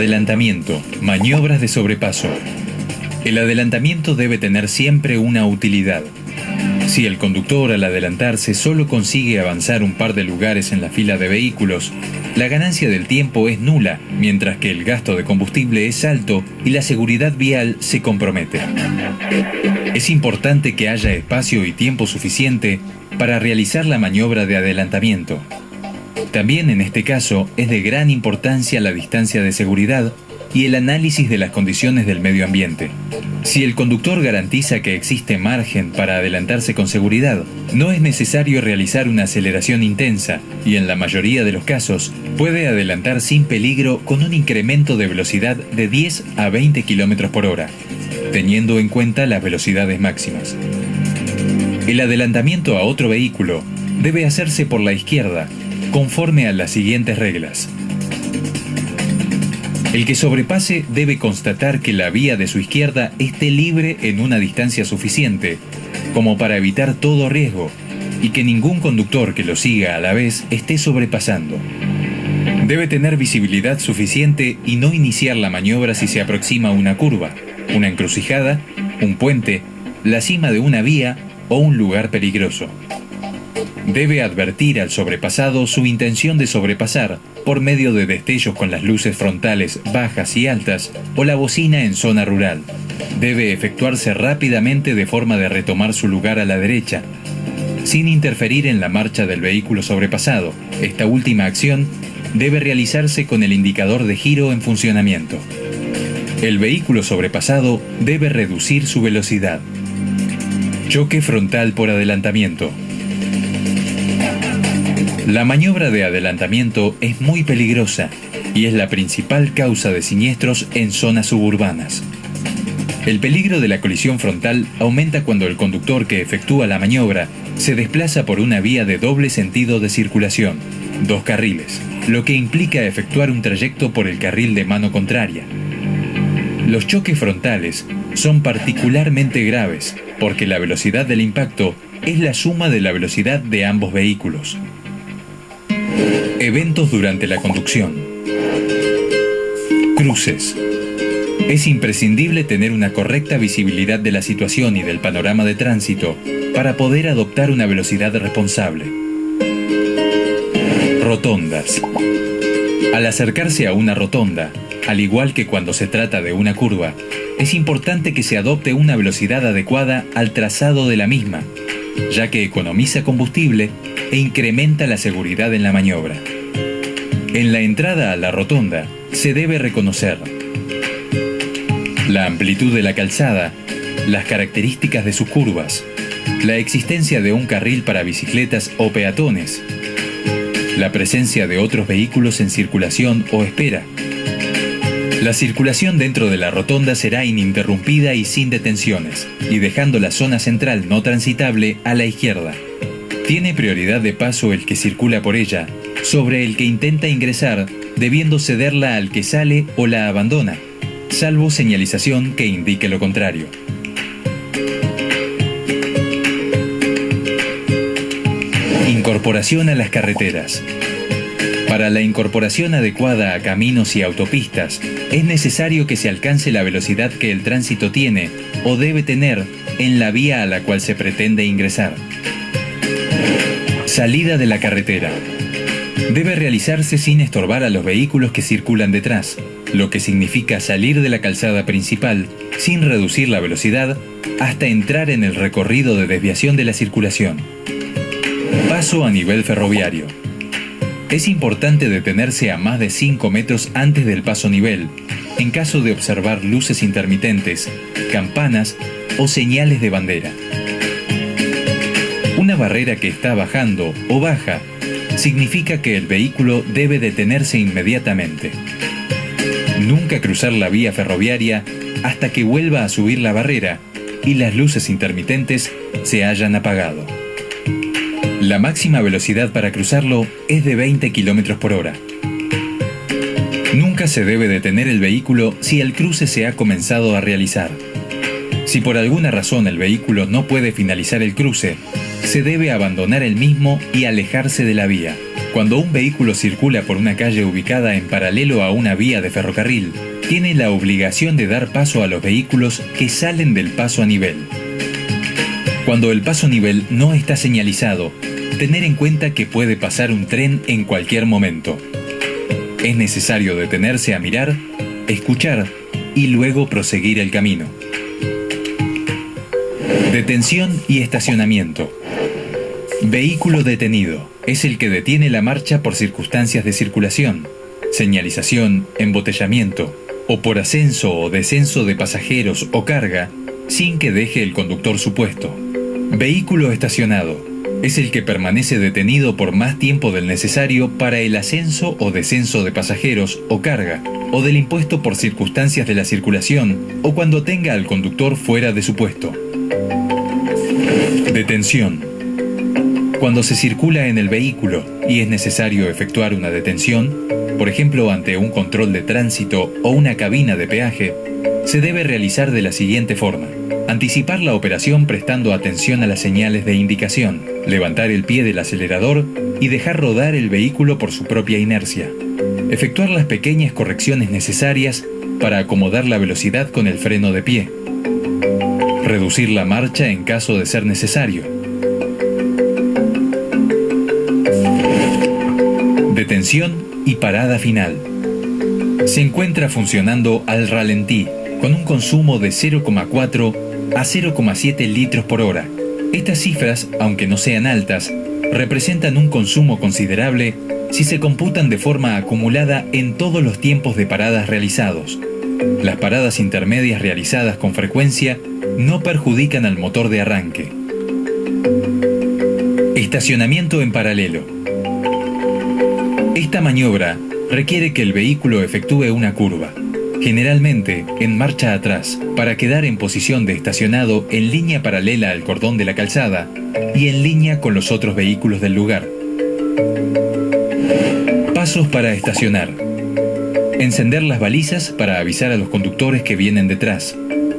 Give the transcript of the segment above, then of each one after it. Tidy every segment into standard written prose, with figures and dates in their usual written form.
Adelantamiento, maniobras de sobrepaso. El adelantamiento debe tener siempre una utilidad. Si el conductor al adelantarse solo consigue avanzar un par de lugares en la fila de vehículos, la ganancia del tiempo es nula, mientras que el gasto de combustible es alto y la seguridad vial se compromete. Es importante que haya espacio y tiempo suficiente para realizar la maniobra de adelantamiento. También en este caso es de gran importancia la distancia de seguridad y el análisis de las condiciones del medio ambiente. Si el conductor garantiza que existe margen para adelantarse con seguridad, no es necesario realizar una aceleración intensa y en la mayoría de los casos puede adelantar sin peligro con un incremento de velocidad de 10 a 20 km por hora, teniendo en cuenta las velocidades máximas. El adelantamiento a otro vehículo debe hacerse por la izquierda, conforme a las siguientes reglas. El que sobrepase debe constatar que la vía de su izquierda esté libre en una distancia suficiente como para evitar todo riesgo y que ningún conductor que lo siga a la vez esté sobrepasando. Debe tener visibilidad suficiente y no iniciar la maniobra si se aproxima una curva, una encrucijada, un puente, la cima de una vía o un lugar peligroso. Debe advertir al sobrepasado su intención de sobrepasar por medio de destellos con las luces frontales bajas y altas o la bocina en zona rural. Debe efectuarse rápidamente de forma de retomar su lugar a la derecha, sin interferir en la marcha del vehículo sobrepasado. Esta última acción debe realizarse con el indicador de giro en funcionamiento. El vehículo sobrepasado debe reducir su velocidad. Choque frontal por adelantamiento. La maniobra de adelantamiento es muy peligrosa y es la principal causa de siniestros en zonas suburbanas. El peligro de la colisión frontal aumenta cuando el conductor que efectúa la maniobra se desplaza por una vía de doble sentido de circulación, 2 carriles, lo que implica efectuar un trayecto por el carril de mano contraria. Los choques frontales son particularmente graves porque la velocidad del impacto es la suma de la velocidad de ambos vehículos. Eventos durante la conducción. Cruces. Es imprescindible tener una correcta visibilidad de la situación y del panorama de tránsito para poder adoptar una velocidad responsable. Rotondas. Al acercarse a una rotonda, al igual que cuando se trata de una curva, es importante que se adopte una velocidad adecuada al trazado de la misma, ya que economiza combustible e incrementa la seguridad en la maniobra. En la entrada a la rotonda se debe reconocer la amplitud de la calzada, las características de sus curvas, la existencia de un carril para bicicletas o peatones, la presencia de otros vehículos en circulación o espera. La circulación dentro de la rotonda será ininterrumpida y sin detenciones, y dejando la zona central no transitable a la izquierda. Tiene prioridad de paso el que circula por ella, sobre el que intenta ingresar, debiendo cederla al que sale o la abandona, salvo señalización que indique lo contrario. Incorporación a las carreteras. Para la incorporación adecuada a caminos y autopistas, es necesario que se alcance la velocidad que el tránsito tiene o debe tener en la vía a la cual se pretende ingresar. Salida de la carretera. Debe realizarse sin estorbar a los vehículos que circulan detrás, lo que significa salir de la calzada principal sin reducir la velocidad hasta entrar en el recorrido de desviación de la circulación. Paso a nivel ferroviario. Es importante detenerse a más de 5 metros antes del paso nivel, en caso de observar luces intermitentes, campanas o señales de bandera. Una barrera que está bajando o baja significa que el vehículo debe detenerse inmediatamente. Nunca cruzar la vía ferroviaria hasta que vuelva a subir la barrera y las luces intermitentes se hayan apagado. La máxima velocidad para cruzarlo es de 20 km por hora. Nunca se debe detener el vehículo si el cruce se ha comenzado a realizar. Si por alguna razón el vehículo no puede finalizar el cruce, se debe abandonar el mismo y alejarse de la vía. Cuando un vehículo circula por una calle ubicada en paralelo a una vía de ferrocarril, tiene la obligación de dar paso a los vehículos que salen del paso a nivel. Cuando el paso a nivel no está señalizado, tener en cuenta que puede pasar un tren en cualquier momento. Es necesario detenerse a mirar, escuchar y luego proseguir el camino. Detención y estacionamiento. Vehículo detenido es el que detiene la marcha por circunstancias de circulación, señalización, embotellamiento o por ascenso o descenso de pasajeros o carga sin que deje el conductor su puesto. Vehículo estacionado es el que permanece detenido por más tiempo del necesario para el ascenso o descenso de pasajeros o carga o del impuesto por circunstancias de la circulación o cuando tenga al conductor fuera de su puesto. Detención. Cuando se circula en el vehículo y es necesario efectuar una detención, por ejemplo ante un control de tránsito o una cabina de peaje, se debe realizar de la siguiente forma: anticipar la operación prestando atención a las señales de indicación, levantar el pie del acelerador y dejar rodar el vehículo por su propia inercia, efectuar las pequeñas correcciones necesarias para acomodar la velocidad con el freno de pie, reducir la marcha en caso de ser necesario. Detención y parada final. Se encuentra funcionando al ralentí, con un consumo de 0,4 a 0,7 litros por hora. Estas cifras, aunque no sean altas, representan un consumo considerable si se computan de forma acumulada en todos los tiempos de paradas realizados. Las paradas intermedias realizadas con frecuencia no perjudican al motor de arranque. Estacionamiento en paralelo. Esta maniobra requiere que el vehículo efectúe una curva, generalmente en marcha atrás, para quedar en posición de estacionado en línea paralela al cordón de la calzada y en línea con los otros vehículos del lugar. Pasos para estacionar. Encender las balizas para avisar a los conductores que vienen detrás,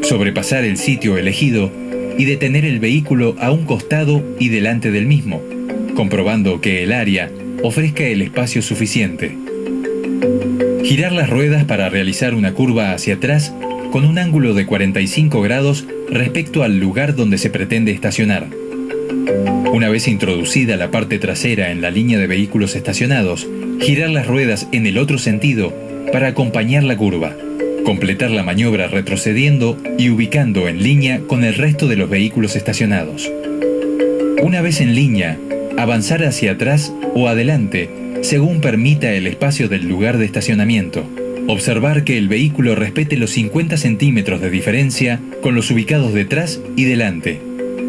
sobrepasar el sitio elegido y detener el vehículo a un costado y delante del mismo, comprobando que el área ofrezca el espacio suficiente. Girar las ruedas para realizar una curva hacia atrás con un ángulo de 45 grados respecto al lugar donde se pretende estacionar. Una vez introducida la parte trasera en la línea de vehículos estacionados, girar las ruedas en el otro sentido para acompañar la curva. Completar la maniobra retrocediendo y ubicando en línea con el resto de los vehículos estacionados. Una vez en línea, avanzar hacia atrás o adelante, según permita el espacio del lugar de estacionamiento. Observar que el vehículo respete los 50 centímetros de diferencia con los ubicados detrás y delante,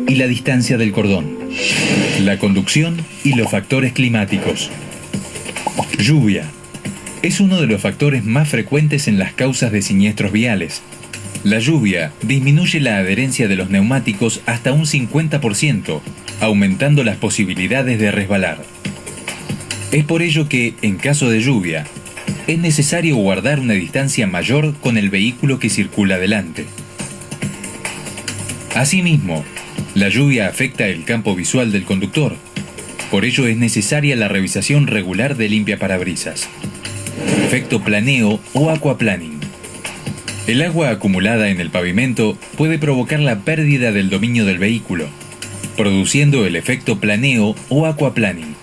y la distancia del cordón. La conducción y los factores climáticos. Lluvia. Es uno de los factores más frecuentes en las causas de siniestros viales. La lluvia disminuye la adherencia de los neumáticos hasta un 50%, aumentando las posibilidades de resbalar. Es por ello que, en caso de lluvia, es necesario guardar una distancia mayor con el vehículo que circula delante. Asimismo, la lluvia afecta el campo visual del conductor. Por ello es necesaria la revisación regular de limpiaparabrisas. Efecto planeo o aquaplaning. El agua acumulada en el pavimento puede provocar la pérdida del dominio del vehículo, produciendo el efecto planeo o aquaplaning.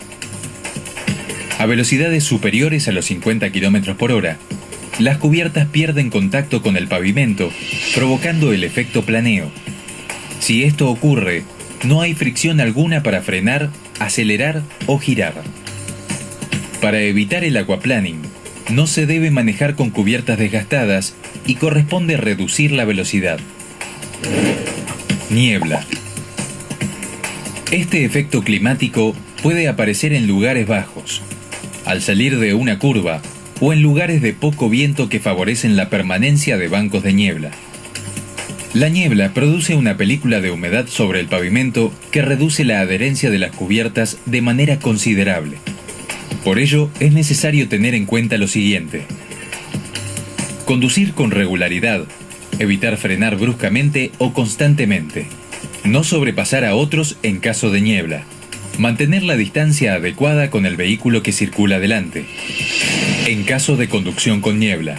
A velocidades superiores a los 50 km por hora, las cubiertas pierden contacto con el pavimento, provocando el efecto planeo. Si esto ocurre, no hay fricción alguna para frenar, acelerar o girar. Para evitar el aquaplaning, no se debe manejar con cubiertas desgastadas y corresponde reducir la velocidad. Niebla. Este efecto climático puede aparecer en lugares bajos, al salir de una curva o en lugares de poco viento que favorecen la permanencia de bancos de niebla. La niebla produce una película de humedad sobre el pavimento que reduce la adherencia de las cubiertas de manera considerable. Por ello, es necesario tener en cuenta lo siguiente: conducir con regularidad, evitar frenar bruscamente o constantemente, no sobrepasar a otros en caso de niebla, Mantener la distancia adecuada con el vehículo que circula delante. En caso de conducción con niebla,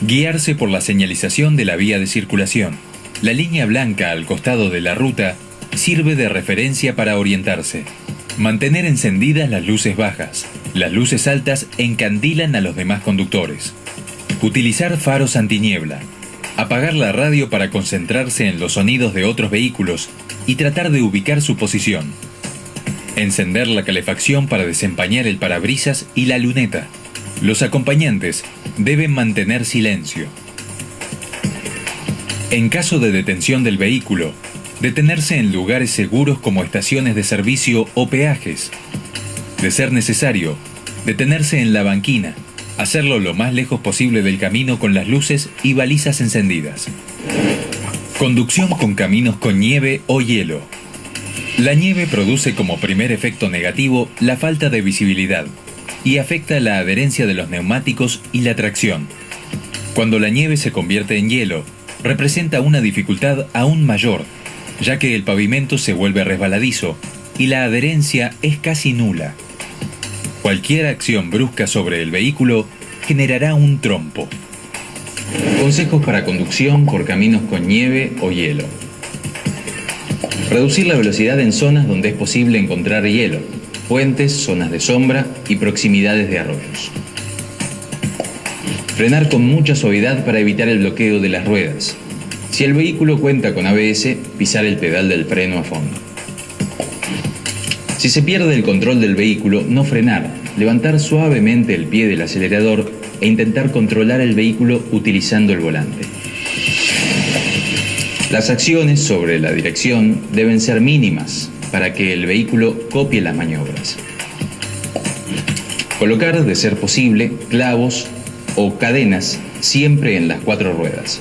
guiarse por la señalización de la vía de circulación. La línea blanca al costado de la ruta sirve de referencia para orientarse. Mantener encendidas las luces bajas. Las luces altas encandilan a los demás conductores. Utilizar faros antiniebla. Apagar la radio para concentrarse en los sonidos de otros vehículos y tratar de ubicar su posición. Encender la calefacción para desempañar el parabrisas y la luneta. Los acompañantes deben mantener silencio. En caso de detención del vehículo, detenerse en lugares seguros como estaciones de servicio o peajes. De ser necesario, detenerse en la banquina, hacerlo lo más lejos posible del camino con las luces y balizas encendidas. Conducción con caminos con nieve o hielo. La nieve produce como primer efecto negativo la falta de visibilidad y afecta la adherencia de los neumáticos y la tracción. Cuando la nieve se convierte en hielo, representa una dificultad aún mayor, ya que el pavimento se vuelve resbaladizo y la adherencia es casi nula. Cualquier acción brusca sobre el vehículo generará un trompo. Consejos para conducción por caminos con nieve o hielo. Reducir la velocidad en zonas donde es posible encontrar hielo, puentes, zonas de sombra y proximidades de arroyos. Frenar con mucha suavidad para evitar el bloqueo de las ruedas. Si el vehículo cuenta con ABS, pisar el pedal del freno a fondo. Si se pierde el control del vehículo, no frenar, levantar suavemente el pie del acelerador e intentar controlar el vehículo utilizando el volante. Las acciones sobre la dirección deben ser mínimas para que el vehículo copie las maniobras. Colocar, de ser posible, clavos o cadenas siempre en las 4 ruedas.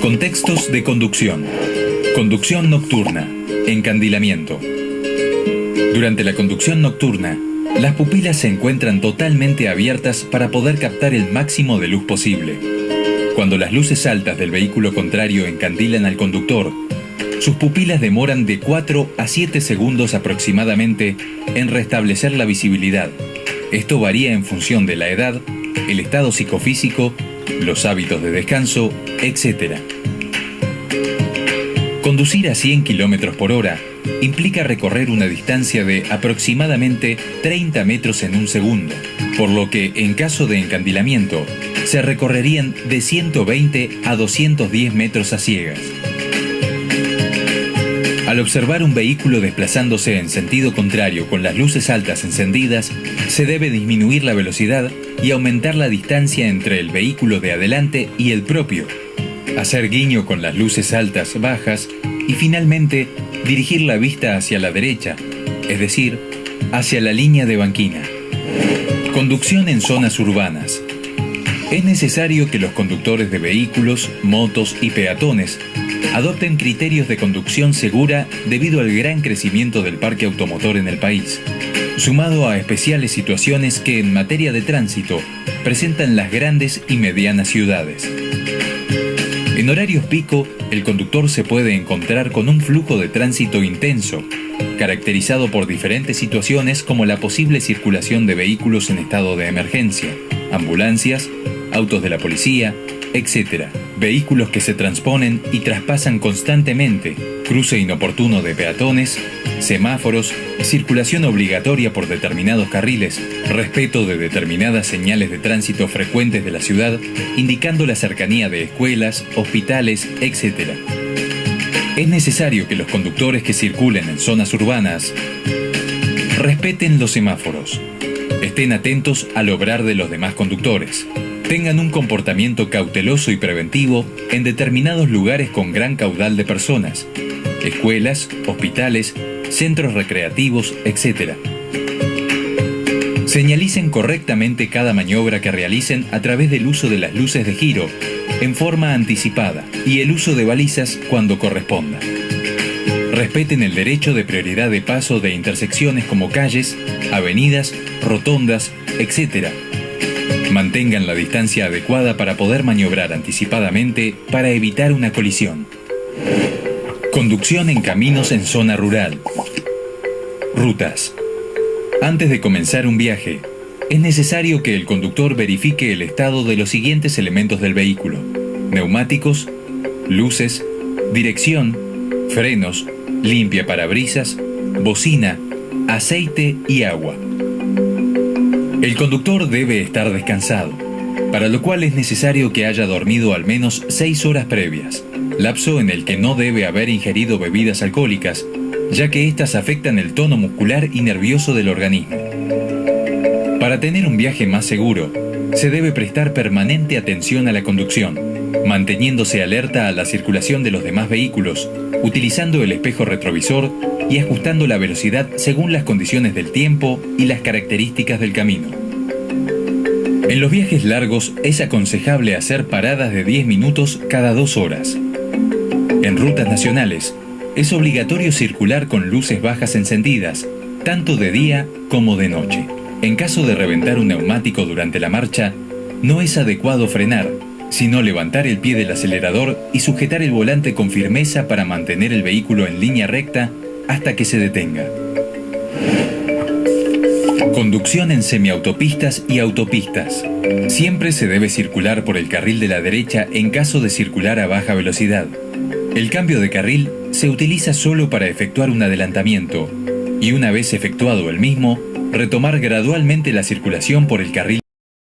Contextos de conducción. Conducción nocturna. Encandilamiento. Durante la conducción nocturna, las pupilas se encuentran totalmente abiertas para poder captar el máximo de luz posible. Cuando las luces altas del vehículo contrario encandilan al conductor, sus pupilas demoran de 4 a 7 segundos aproximadamente en restablecer la visibilidad. Esto varía en función de la edad, el estado psicofísico, los hábitos de descanso, etc. Conducir a 100 km por hora implica recorrer una distancia de aproximadamente 30 metros en un segundo, por lo que en caso de encandilamiento se recorrerían de 120 a 210 metros a ciegas. Al observar un vehículo desplazándose en sentido contrario con las luces altas encendidas, se debe disminuir la velocidad y aumentar la distancia entre el vehículo de adelante y el propio, hacer guiño con las luces altas bajas y finalmente dirigir la vista hacia la derecha, es decir, hacia la línea de banquina. Conducción en zonas urbanas. Es necesario que los conductores de vehículos, motos y peatones adopten criterios de conducción segura debido al gran crecimiento del parque automotor en el país, sumado a especiales situaciones que en materia de tránsito presentan las grandes y medianas ciudades. En horarios pico, el conductor se puede encontrar con un flujo de tránsito intenso, caracterizado por diferentes situaciones como la posible circulación de vehículos en estado de emergencia, ambulancias, autos de la policía, etc. Vehículos que se transponen y traspasan constantemente, cruce inoportuno de peatones, semáforos, circulación obligatoria por determinados carriles, respeto de determinadas señales de tránsito frecuentes de la ciudad, indicando la cercanía de escuelas, hospitales, etc. Es necesario que los conductores que circulen en zonas urbanas respeten los semáforos, estén atentos al obrar de los demás conductores, tengan un comportamiento cauteloso y preventivo en determinados lugares con gran caudal de personas, escuelas, hospitales, centros recreativos, etc. Señalicen correctamente cada maniobra que realicen a través del uso de las luces de giro en forma anticipada y el uso de balizas cuando corresponda. Respeten el derecho de prioridad de paso de intersecciones como calles, avenidas, rotondas, etc. Mantengan la distancia adecuada para poder maniobrar anticipadamente para evitar una colisión. Conducción en caminos en zona rural. Rutas. Antes de comenzar un viaje, es necesario que el conductor verifique el estado de los siguientes elementos del vehículo: neumáticos, luces, dirección, frenos, limpiaparabrisas, bocina, aceite y agua. El conductor debe estar descansado, para lo cual es necesario que haya dormido al menos 6 horas previas, lapso en el que no debe haber ingerido bebidas alcohólicas, ya que éstas afectan el tono muscular y nervioso del organismo. Para tener un viaje más seguro, se debe prestar permanente atención a la conducción, manteniéndose alerta a la circulación de los demás vehículos, utilizando el espejo retrovisor y ajustando la velocidad según las condiciones del tiempo y las características del camino. En los viajes largos es aconsejable hacer paradas de 10 minutos cada 2 horas. En rutas nacionales, es obligatorio circular con luces bajas encendidas, tanto de día como de noche. En caso de reventar un neumático durante la marcha, no es adecuado frenar, sino levantar el pie del acelerador y sujetar el volante con firmeza para mantener el vehículo en línea recta hasta que se detenga. Conducción en semiautopistas y autopistas. Siempre se debe circular por el carril de la derecha en caso de circular a baja velocidad. El cambio de carril se utiliza solo para efectuar un adelantamiento y, una vez efectuado el mismo, retomar gradualmente la circulación por el carril.